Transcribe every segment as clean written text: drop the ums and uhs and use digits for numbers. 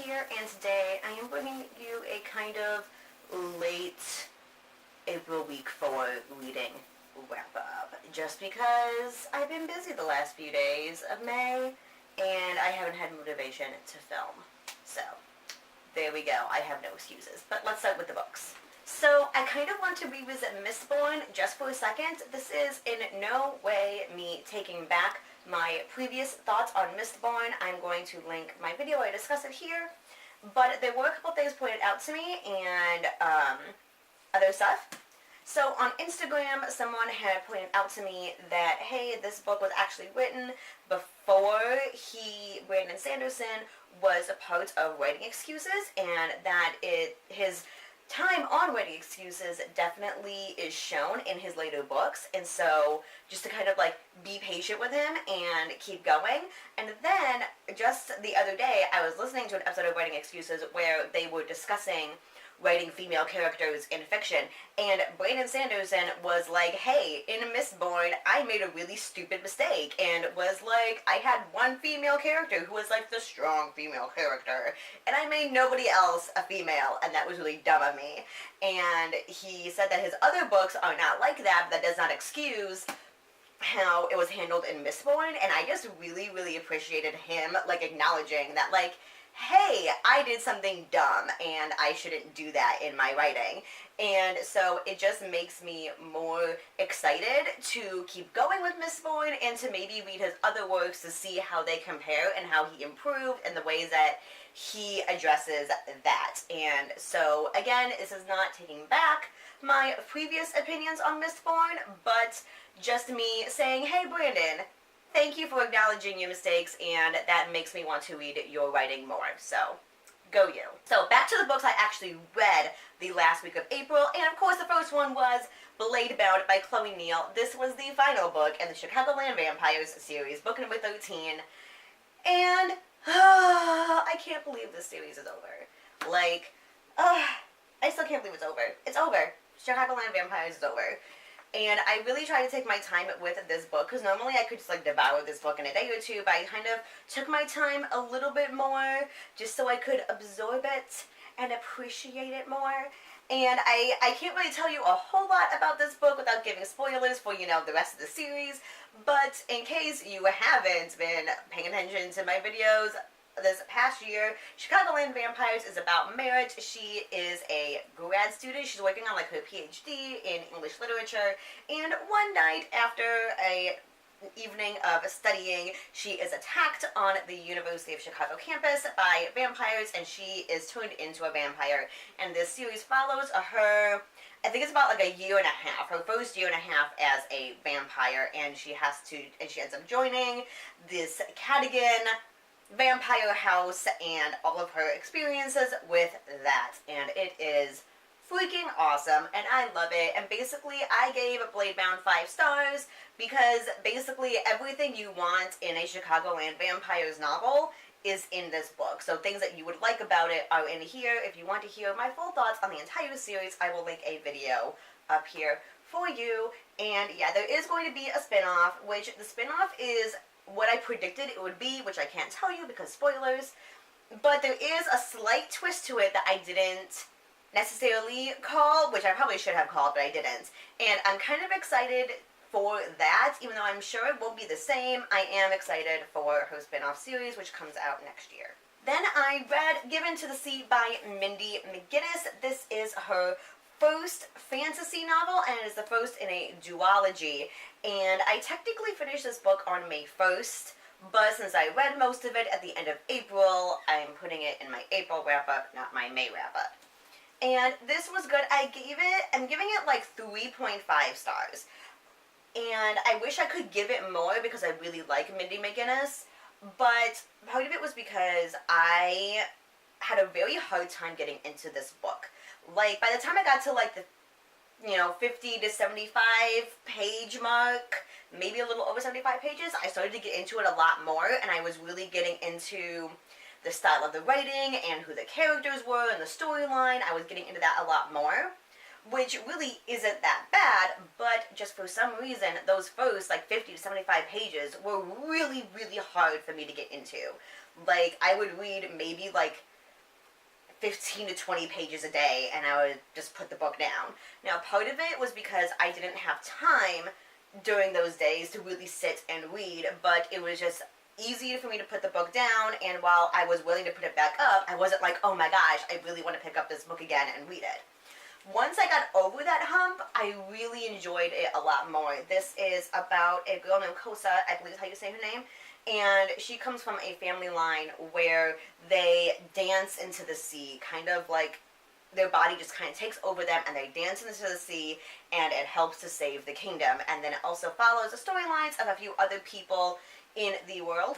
here, and today I am bringing you a kind of late April week 4 reading wrap-up, just because I've been busy the last few days of May, and I haven't had motivation to film. So, there we go. I have no excuses. But let's start with the books. So, I kind of want to revisit Mistborn just for a second. This is in no way me taking back my previous thoughts on Mistborn. I'm going to link my video. I discuss it here. But there were a couple things pointed out to me and other stuff. So on Instagram, someone had pointed out to me that, hey, this book was actually written before Brandon Sanderson, was a part of Writing Excuses, and that his time on Writing Excuses definitely is shown in his later books, and so just to kind of like be patient with him and keep going. And then just the other day, I was listening to an episode of Writing Excuses where they were discussing writing female characters in fiction, and Brandon Sanderson was like, hey, in Mistborn, I made a really stupid mistake, and was like, I had one female character who was like the strong female character, and I made nobody else a female, and that was really dumb of me. And he said that his other books are not like that, but that does not excuse how it was handled in Mistborn, and I just really, really appreciated him, like, acknowledging that, like, hey, I did something dumb, and I shouldn't do that in my writing. And so it just makes me more excited to keep going with Mistborn and to maybe read his other works to see how they compare and how he improved and the ways that he addresses that. And so, again, this is not taking back my previous opinions on Mistborn, but just me saying, hey, Brandon, thank you for acknowledging your mistakes, and that makes me want to read your writing more. So, go you. So, back to the books I actually read the last week of April, and of course the first one was Blade Bound by Chloe Neal. This was the final book in the Chicagoland Vampires series, book number 13, and I can't believe this series is over. Like, I still can't believe it's over. It's over. Chicagoland Vampires is over. And I really tried to take my time with this book, because normally I could just like devour this book in a day or two, but I kind of took my time a little bit more, just so I could absorb it and appreciate it more. And I can't really tell you a whole lot about this book without giving spoilers for, you know, the rest of the series, but in case you haven't been paying attention to my videos this past year, Chicagoland Vampires is about marriage. She is a grad student. She's working on like her PhD in English literature, and one night after an evening of studying, she is attacked on the University of Chicago campus by vampires, and she is turned into a vampire. And this series follows her, I think it's about like a year and a half, her first year and a half as a vampire, and she ends up joining this Cadogan vampire house and all of her experiences with that, and it is freaking awesome, and I love it. And basically I gave Blade Bound 5 stars because basically everything you want in a Chicagoland Vampires novel is in this book. So things that you would like about it are in here. If you want to hear my full thoughts on the entire series, I will link a video up here for you. And yeah, there is going to be a spin-off, which the spin-off is what I predicted it would be, which I can't tell you because spoilers, but there is a slight twist to it that I didn't necessarily call, which I probably should have called, but I didn't. And I'm kind of excited for that, even though I'm sure it won't be the same. I am excited for her spin-off series, which comes out next year. Then I read Given to the Sea by Mindy McGinnis. This is her first fantasy novel, and it is the first in a duology. And I technically finished this book on May 1st, but since I read most of it at the end of April, I'm putting it in my April wrap-up, not my May wrap-up. And this was good. I'm giving it like 3.5 stars. And I wish I could give it more because I really like Mindy McGinnis, but part of it was because I had a very hard time getting into this book. Like, by the time I got to like the 50 to 75 page mark, maybe a little over 75 pages, I started to get into it a lot more, and I was really getting into the style of the writing and who the characters were and the storyline. I was getting into that a lot more, which really isn't that bad, but just for some reason, those first like 50 to 75 pages were really, really hard for me to get into. Like, I would read maybe like 15 to 20 pages a day, and I would just put the book down. Now, part of it was because I didn't have time during those days to really sit and read, but it was just easy for me to put the book down, and while I was willing to put it back up, I wasn't like, oh my gosh, I really want to pick up this book again and read it. Once I got over that hump, I really enjoyed it a lot more. This is about a girl named Kosa, I believe is how you say her name, and she comes from a family line where they dance into the sea, kind of like their body just kind of takes over them and they dance into the sea, and it helps to save the kingdom. And then it also follows the storylines of a few other people in the world.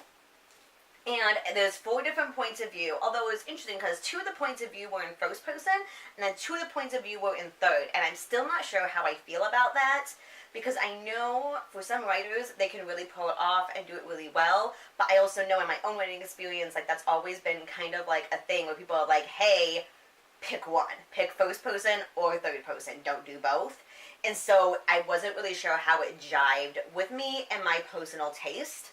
And there's 4 different points of view, although it was interesting because 2 of the points of view were in first person, and then 2 of the points of view were in third. And I'm still not sure how I feel about that, because I know for some writers, they can really pull it off and do it really well, but I also know in my own writing experience, like, that's always been kind of like a thing where people are like, hey, pick one. Pick first person or third person. Don't do both. And so I wasn't really sure how it jived with me and my personal taste.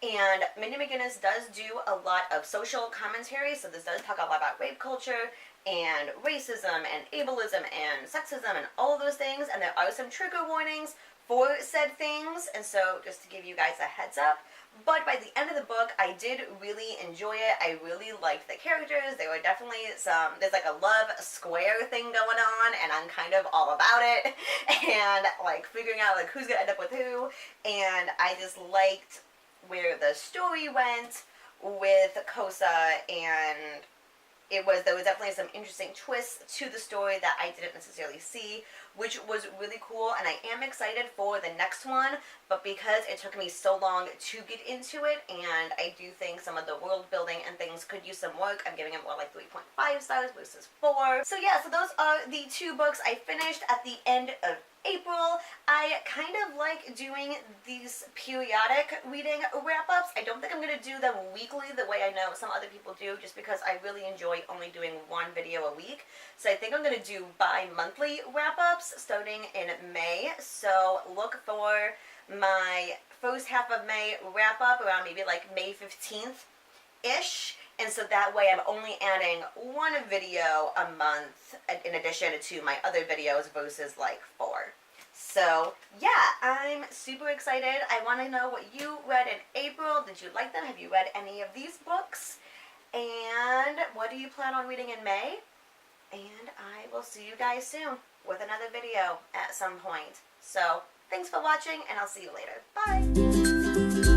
And Mindy McGinnis does do a lot of social commentary, so this does talk a lot about rape culture and racism and ableism and sexism and all of those things, and there are some trigger warnings for said things, and so just to give you guys a heads up. But by the end of the book, I did really enjoy it. I really liked the characters. There were definitely there's like a love square thing going on, and I'm kind of all about it, and like figuring out like who's gonna end up with who, and I just liked where the story went with Kosa, and there was definitely some interesting twists to the story that I didn't necessarily see, which was really cool, and I am excited for the next one, but because it took me so long to get into it, and I do think some of the world building and things could use some work, I'm giving it more like 3.5 stars versus 4. So yeah, so those are the 2 books I finished at the end of April. I kind of like doing these periodic reading wrap-ups. I don't think I'm going to do them weekly the way I know some other people do, just because I really enjoy only doing 1 video a week. So I think I'm going to do bi-monthly wrap-ups starting in May. So look for my first half of May wrap-up around maybe like May 15th-ish. And so that way I'm only adding 1 video a month in addition to my other videos versus like 4. So yeah, I'm super excited. I want to know what you read in April. Did you like them? Have you read any of these books? And what do you plan on reading in May? And I will see you guys soon with another video at some point. So thanks for watching, and I'll see you later. Bye!